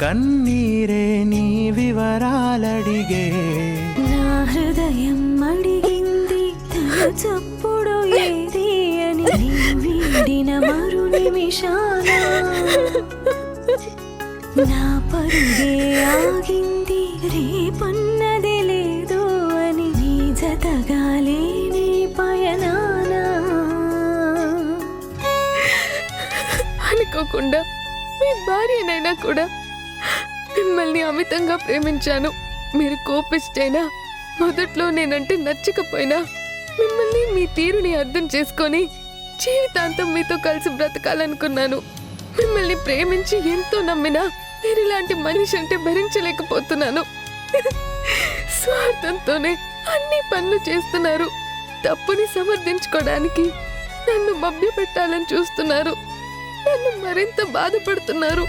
కన్నీరే నీ వివరాలడిగే నా హృదయం అడిగింది తన చప్పుడు ఏది అని నీ వీడిన మరు నిమిషాన నా పరుగే ఆగింది రేపన్నది లేదు అని నీ జతగా లేని పయనాన అనుకోకుండా మీ భార్యనైనా కూడా మిమ్మల్ని అమితంగా ప్రేమించాను. మీరు కోపిష్టైనా మొదట్లో నేనంటే నచ్చకపోయినా మిమ్మల్ని మీ తీరుని అర్థం చేసుకొని జీవితాంతం మీతో కలిసి బ్రతకాలనుకున్నాను. మిమ్మల్ని ప్రేమించి ఎంతో నమ్మినా మీరు ఇలాంటి మనిషి అంటే భరించలేకపోతున్నాను. స్వార్థంతోనే అన్ని పనులు చేస్తున్నారు. తప్పుని సమర్థించుకోవడానికి నన్ను మభ్యపెట్టాలని చూస్తున్నారు. నన్ను మరింత బాధపడుతున్నారు.